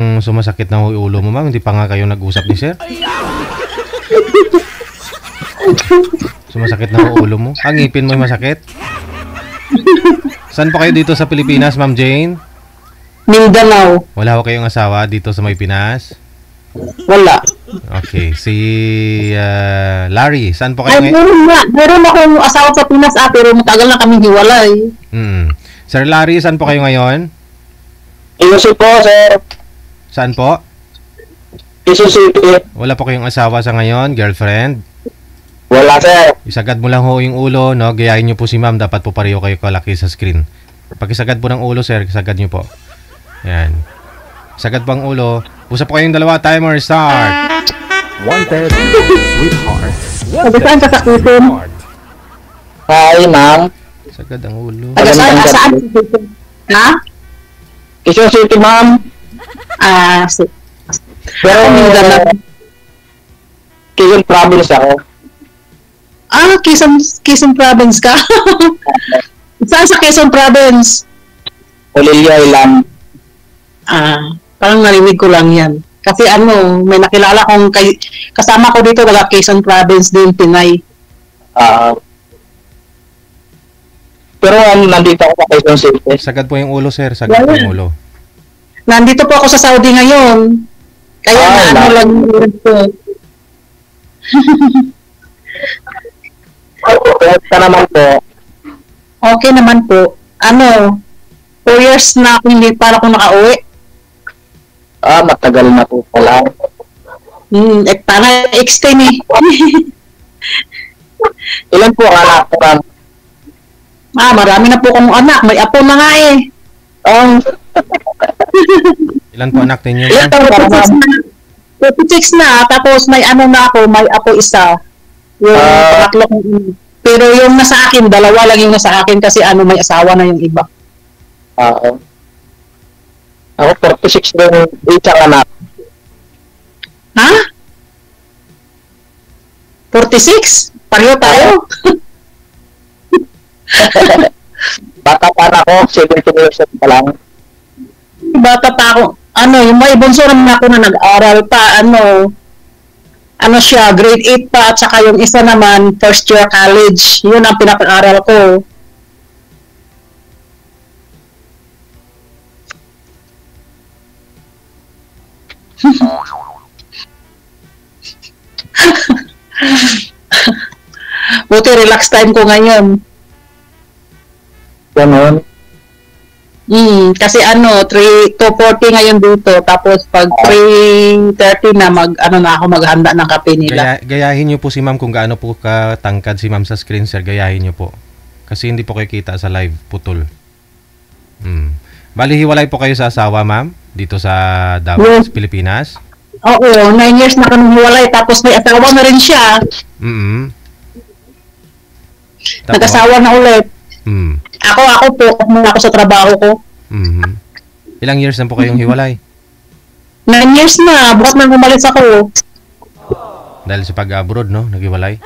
parang sumasakit na ulo mo, ma'am. Hindi pa nga kayo nag-usap ni sir. Sumasakit na ulo mo. Ang ngipin mo yung masakit. Saan po kayo dito sa Pilipinas, Ma'am Jane? Mindanao. Wala ko kayong asawa dito sa may Pinas? Wala. Okay. Si Larry, saan po kayo Ay, ngayon? meron akong asawa sa Pinas pero matagal na kami hiwalay. Sir Larry, saan po kayo ngayon? Quezon po, sir. Saan po? Quezon City. Wala po kayong asawa sa ngayon, girlfriend? Wala, sir. Isagad mo lang ho yung ulo, no? Gayahin nyo po si ma'am, dapat po pareho kayo kalaki sa screen. Pag isagad po ng ulo, sir, isagad nyo po. Yan. Isagad po ang ulo. Usap po kayong dalawa, timer, start! Wanted, sweetheart. Sabi saan ka sa Quezon? Hi, ma'am. Isagad ang ulo. Taga saan? Saan? Ha? Quezon City, ma'am. Pero, Quezon Province ako. Quezon Province ka? Saan sa Quezon Province? Olilio Island. Parang narinig ko lang yan. Kasi may nakilala kong kasama ko dito, taga Quezon Province din, Pinay. Pero nandito ako sa Quezon City. Sagad po yung ulo, sir. Sagad po yung ulo. Nandito po ako sa Saudi ngayon. Kaya lang ito. Kaya naman po. Okay naman po. 4 years na ako hindi para ako nakauwi. Matagal na po pala. Para extend eh. Ilan po ang anak ko, ma'am? Marami na po akong anak. May apo na nga eh. Ilan po anak ninyo? 36 na. Tapos may na ako, may apo isa. Yung pangatlo kong pero yung nasa akin, 2 lang yung nasa akin kasi may asawa na yung iba. Ako 46 din, isang anak. Ha? 46? Pareho tayo. Bata pa na ako, 17 years old pa lang. Bata pa ako. Yung may bunso naman ako na nag-aral pa, siya, grade 8 pa, at saka yung isa naman, first year college. Yun ang pinapag-aral ko. Buti relax time ko ngayon. Ganon. Kasi 2:40 ngayon dito, tapos pag 3:30 na na ako maghanda ng kape nila. Gayahin niyo po si ma'am kung gaano po katangkad si ma'am sa screen, sir. Gayahin niyo po. Kasi hindi po kayo kita sa live, putol. Bali, hiwalay po kayo sa asawa, ma'am? Dito sa Davao, Pilipinas? Oo, 9 years na kami hiwalay, tapos may asawa na rin siya. Nag-asawa na ulit. Ako po, muna ako sa trabaho ko. Ilang years na po kayong hiwalay? 9 years na, bukas nang umalis ako. Dahil sa pag-abroad, no? Naghiwalay?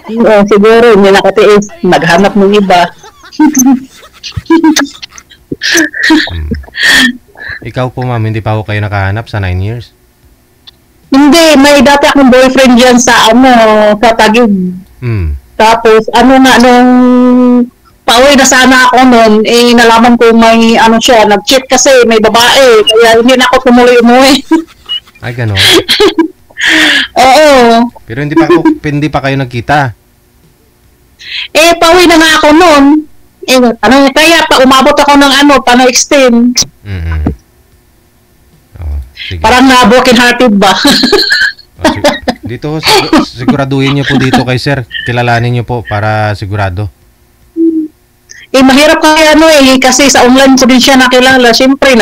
Oo, siguro, hindi nakatiis. Naghanap ng iba. Ikaw po, ma'am, hindi pa ako kayo nakahanap sa 9 years? Hindi, may dati akong boyfriend dyan sa sa Taguig. Tapos, nung pauwi na sana ako noon, nalaman ko may siya, nag-cheat kasi may babae, kaya hindi na ako tumuloy-umuwi. Ay, gano'n? Oo. Pero hindi pa kayo nagkita? Pauwi na nga ako noon. Kaya pa umabot ako ng extend. Parang na broken hearted ba? Dito, siguraduhin niyo po dito kay sir. Kilalanin niyo po para sigurado. Mahirap kaya kasi sa online ko din siya nakilala. Siyempre,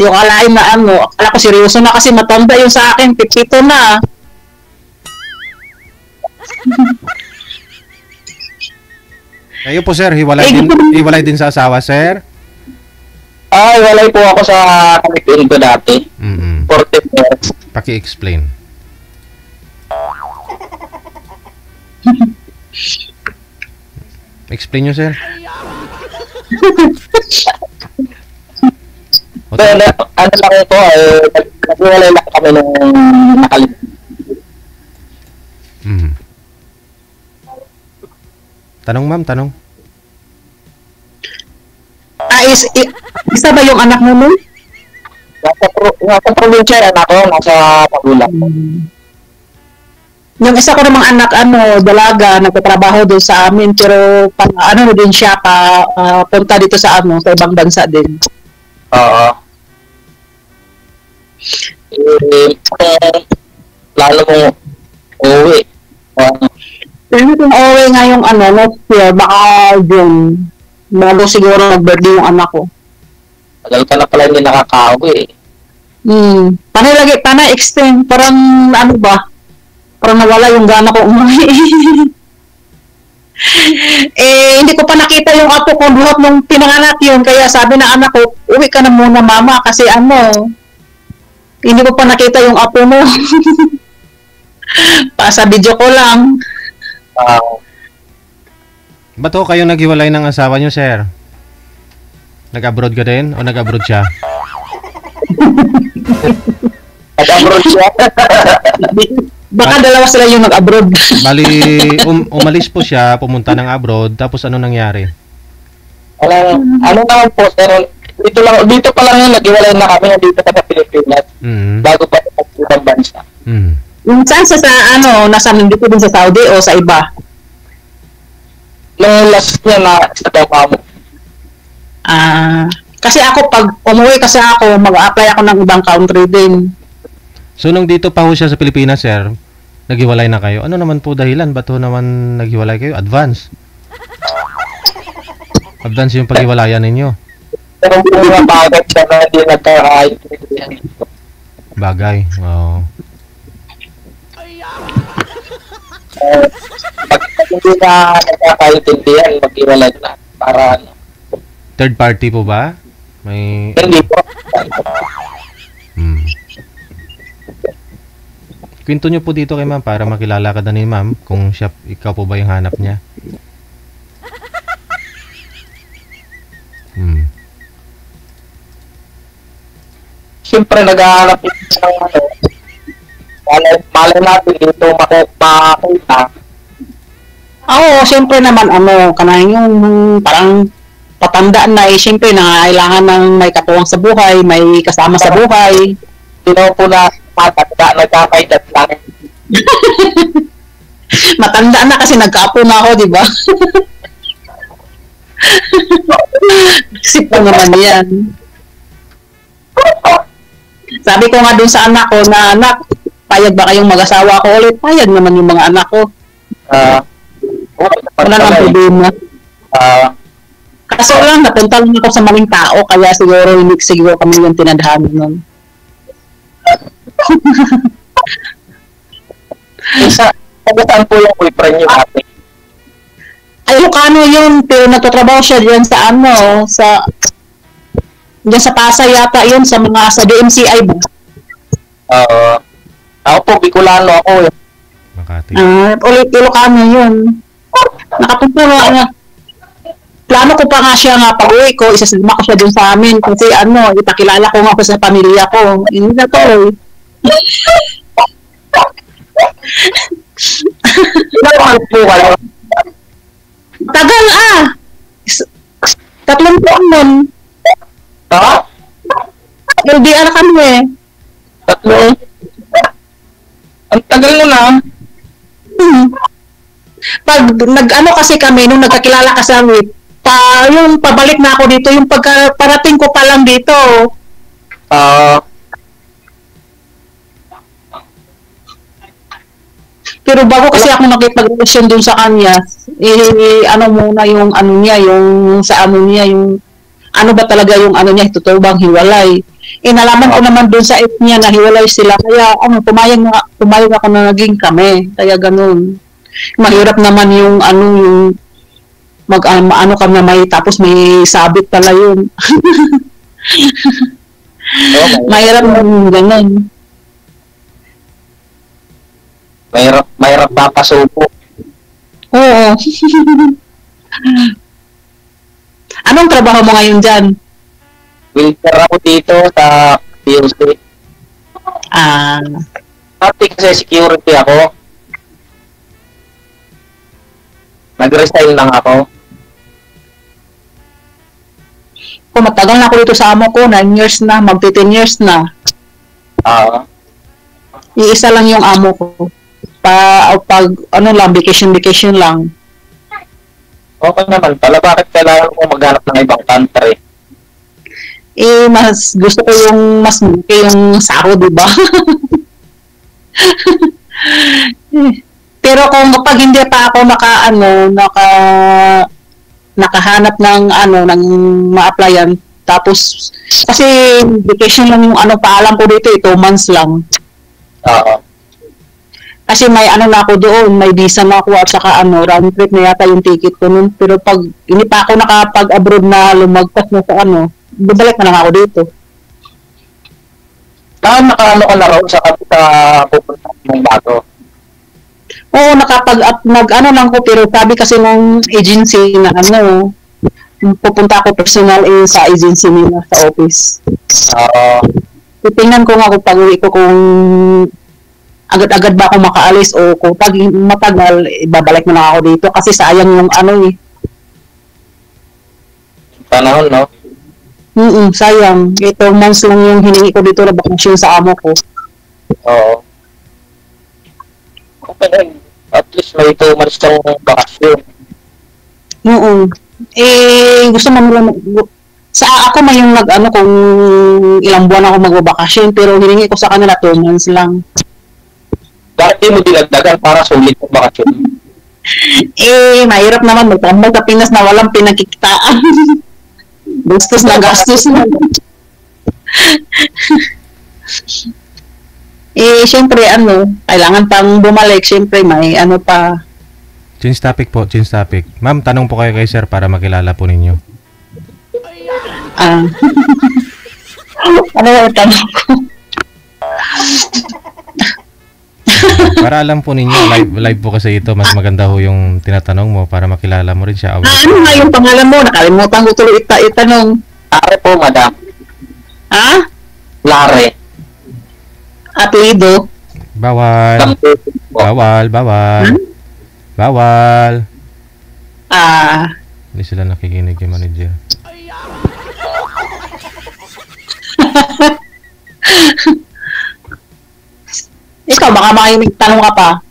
yung alain na akala ko seryoso na kasi matanda yung sa akin. Pipito na. Kayo po, sir, hiwalay din sa asawa, sir? Hiwalay po ako sa kapitbahay ko dati. 14 years. Paki-explain. Explain nyo, sir. ano lang ito, naghiwalay lang kami nung nakalit. Tanong ma'am, tanong. Isa ba yung anak mo nun? Nasa probinsya, anak ko, nasa Pagulang. Yung isa ko namang anak, dalaga, nagtatrabaho doon sa amin, pero din siya, punta dito sa sa ibang bansa din. Oo. Plano mo uuwi. Pero kung uuwi nga yung next year, baka June, bago siguro mag-birthday yung anak ko. Tagal ka na pala hindi nakaka-uwi. Panay extend, parang parang nawala yung gana ko umuwi. Hindi ko pa nakita yung apo ko buhat nung pinanganak yun, kaya sabi na anak ko, uwi ka na muna mama, kasi hindi ko pa nakita yung apo mo. Sa video ko lang. Ba't ho kayo naghiwalay ng asawa nyo, sir? Nag-abroad ka din o nag-abroad siya? Nag-abroad siya? Baka dalawa sila yung nag-abroad. Bali, umalis po siya, pumunta ng abroad, tapos ano nangyari? Ano naman po, pero dito pa lang yung naghiwalay na kami dito sa Pilipinas. Bago pa sa ibang bansa. Yung saan sa nasa nandito din sa Saudi o sa iba? Nung last niya na sa Davao. Kasi ako, pag umuwi kasi ako, mag-apply ako ng ibang country din. So, nung dito pa ho siya sa Pilipinas, sir, naghiwalay na kayo. Ano naman po dahilan? Ba't ho naman naghiwalay kayo? Advance. Advance yung paghiwalayan ninyo. Pero kung mga bagay siya na hindi nagkakaintindihan. Bagay, oo. Pag hindi na nagkakaintindihan, maghiwalay na. Para Third party po ba? May... Hindi po. Kwento nyo po dito kay ma'am para makilala ka na ni ma'am kung ikaw po ba yung hanap niya. Siyempre naghahanap ng malay natin dito makita. Oo, siyempre naman kanahin yung parang patandaan na siyempre nangailangan ng may katuwang sa buhay, may kasama sa buhay. Sino po na matanda, nagkakaidat lang. Matanda na kasi nagkaapo na ako, di ba? Isip ko naman yan. Sabi ko nga dun sa anak ko na, anak, payag ba kayong mag-asawa ko ulit? Payag naman yung mga anak ko. Wala nang problema. Kaso lang, napunta lang ako sa maling tao, kaya siguro kami yung tinadhana nun. Saan po yung boyfriend niyo natin? Ilocano yun, pero nagtatrabaho siya diyan sa diyan sa Pasay yata yun, sa DMCI ba? Ako po, Bicolano ako eh. Makati. Ilocano yun. Nakapunta nga. Plano ko pa nga siya pag-uwi ko, isasama ko siya dun sa amin kasi ipakilala ko nga ako sa pamilya ko. Hindi na to eh. Tagal 3 taon nun. LDR kami eh. 3? Ang tagal nun Pag kasi kami, nung nagkakilala kasi kami, yung pabalik na ako dito, yung parating ko pa lang dito. Pero bago kasi ako nakipag-relasyon dun sa kanya, muna yung yung sa niya, yung ba talaga yung niya, totoo bang hiwalay. Nalaman ko naman dun sa ex niya na hiwalay sila, kaya pumayag ako na naging kami, kaya ganun. Mahirap naman yung yung ka na tapos may sabit pala yun. Mahirap naman ganun. Mahirap papasuko. Oo. Anong trabaho mo ngayon dyan? Wilter ako dito sa PUC. Pati kasi security ako. Nag-resign lang ako. Kung matagal na ako dito sa amo ko, 9 years na, magti 10 years na. Iisa lang yung amo ko. Pag ano lang, vacation lang. Okay naman pala. Bakit kailangan ko maghanap ng ibang country? Mas gusto ko yung mas malaki yung sahod, diba? Pero kung pag hindi pa ako nakahanap ng ng ma-applyan, tapos kasi vacation lang yung paalam ko dito, 2 months lang. Kasi may na ako doon, may visa na ako at saka round trip na yata yung ticket ko nun. Pero pag hindi pa ako nakapag-abroad na lumagpas na sa babalik na lang ako dito. Nakaano ka na raw sa pupunta ng bago? Oo, lang ko, pero sabi kasi ng agency na pupunta ako personal sa agency nila sa office. Titingnan ko nga kung pag-uwi ko kung agad-agad ba ako makaalis o kung pag matagal, babalik na lang ako dito kasi sayang yung panahon, no? Sayang. 2 months lang yung hiningi ko dito na bakasyon sa amo ko. Oo. Okay, at least may 2 months kang bakasyon. Gusto mo nila sa ako may yung kung ilang buwan ako magbabakasyon pero hiningi ko sa kanila 2 months lang. Bakit di mo dinagdagan para sulit ang bakasyon? Mahirap naman magtambay sa Pinas na walang pinagkikitaan. Gastos na gastos na. Siyempre kailangan pang bumalik, siyempre may pa. Change topic po, change topic. Ma'am, tanong po kayo kay sir para makilala po ninyo. Ano yung tanong ko? Para alam po ninyo, live po kasi ito, mas maganda ho yung tinatanong mo para makilala mo rin siya. Ano nga yung pangalan mo? Nakalimutan ko tuloy itanong. Lare po, madam. Lare. Apelido? Bawal. Bawal. Hindi sila nakikinig yung manager. Ikaw, baka makinig tanong ka pa.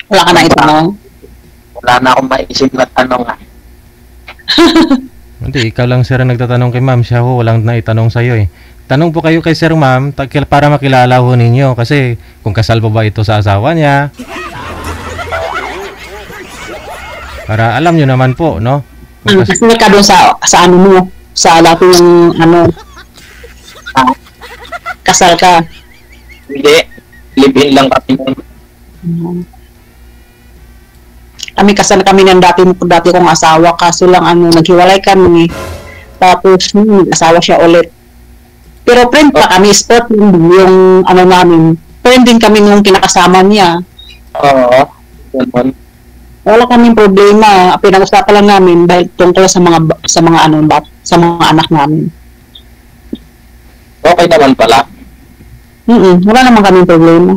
Wala ka na itanong? Wala na akong maisip na tanong. Hindi, ikaw lang sir ang nagtatanong kay ma'am. Siya ho, walang naitanong sa'yo eh. Tanong po kayo kay sir ma'am para makilala ho ninyo. Kasi kung kasal po ba ito sa asawa niya. Para alam nyo naman po, no? Kasi ka doon sa mo. Sa dati yung kasal ka. Hindi. Live-in lang kami. Kami kasal kami ng dati kong asawa, kaso lang naghiwalay kami. Tapos asawa siya ulit. Pero friend pa kami, sport yung namin. Friend din kami nung kinakasama niya. Oo. Wala kaming problema. Pinag-usapan lang namin dahil tungkol sa mga anak namin. Okay naman pala. Wala naman kaming problema.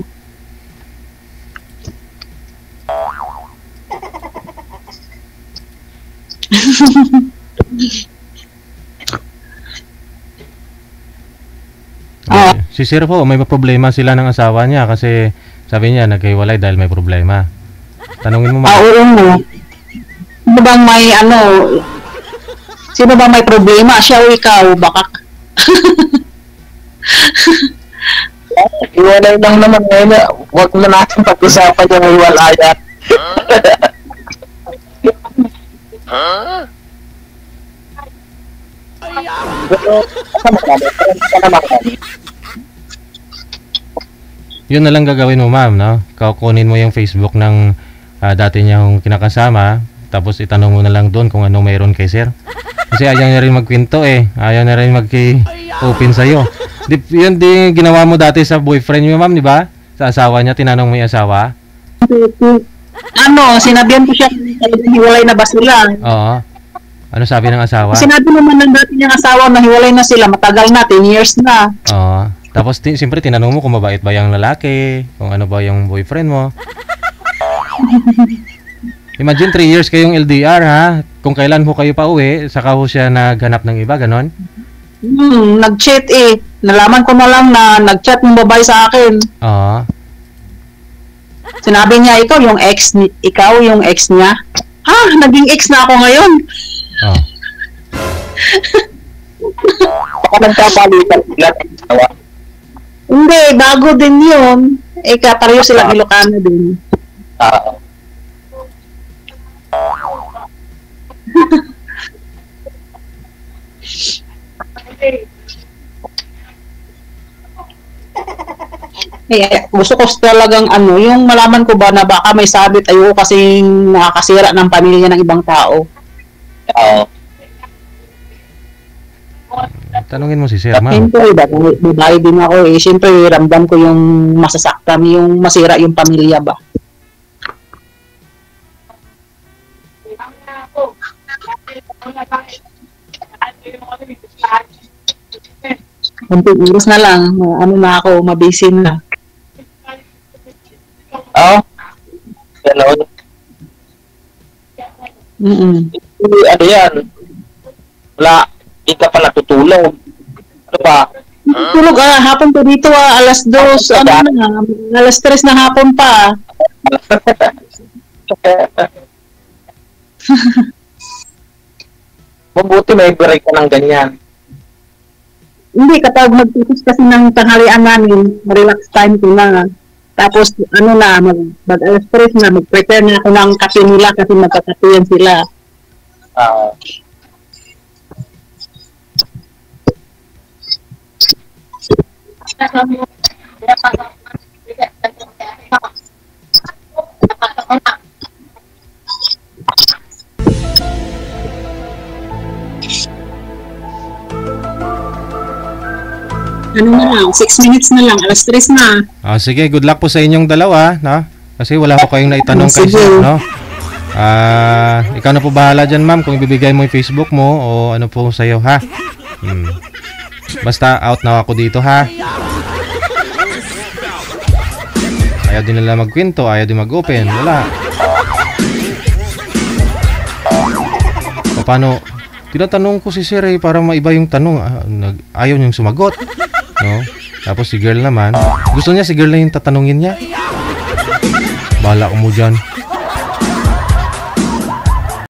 Si Sir po, may problema sila ng asawa niya kasi sabi niya naghiwalay dahil may problema. Tanungin mo oo mo. Sino bang sino bang may problema? Siya o ikaw? Baka iwalay lang naman ngayon. Huwag na natin pag-usapan yung iwalayan. Yun na lang gagawin mo ma'am, no? Kukunin mo yung Facebook ng dati niyang kinakasama, tapos itanong mo na lang doon kung ano mayroon kay sir. Kasi ayaw niya rin magkwento eh. Ayaw niya rin mag-open sa'yo. Yun din ginawa mo dati sa boyfriend niyo ma'am, di ba? Sa asawa niya, tinanong mo yung asawa. Sinabihan ko siya, hiwalay na ba sila? Oo. Ano sabi ng asawa? Sinabi naman ng dati niyang asawa na hiwalay na sila, matagal na, 10 years na. Oo. Tapos siyempre tinanong mo kung mabait ba yung lalaki, kung ano ba yung boyfriend mo. Imagine 3 years kayong LDR ha. Kung kailan ho kayo pa uwi, saka ho siya naghanap ng iba, ganon? Nag-chat eh. Nalaman ko na lang na nag-chat ng babae sa akin. Oo. Sinabi niya, ikaw yung ex niya. Ha? Naging ex na ako ngayon. Oh. Baka nagkapalitan sila ng asawa. Hindi, bago din yun. Pareho silang Ilocano din. Gusto ko talagang yung malaman ko ba na baka may sabit, ayoko kasing nakakasira ng pamilya ng ibang tao. Tanungin mo si Sir, ma'am. Siyempre, babae din ako eh. Siyempre, ramdam ko yung masasaktan, yung masira yung pamilya ba. Kunting oras na lang, na ako, mabisin na. Gano'n. Ano yan? Wala, hindi ka pa natutulog. Ano ba? Tulog, hapon po dito, alas 2, alas 3 na hapon pa. Mabuti may break ka ng ganyan. Hindi, kapag magtipos kasi ng tanghalian namin, relax time ko na. Tapos, mag-alas 3 na, mag-prepare na ako ng kape nila kasi magkakapiyan sila. Ano na lang, 6 minutes na lang, alas 3 na. Sige, good luck po sa inyong dalawa, no? Kasi wala ko kayong naitanong kay Sir, no? Ikaw na po bahala dyan, ma'am, kung ibibigay mo yung Facebook mo o ano po sa'yo, ha? Basta out na ako dito, ha? Ayaw din nila magkwento, ayaw din mag-open, wala. Paano? Tinatanong ko si Sir para maiba yung tanong, ayaw niyang sumagot, no? Tapos si girl naman, gusto niya si girl na yung tatanungin niya. Bahala ko mo dyan.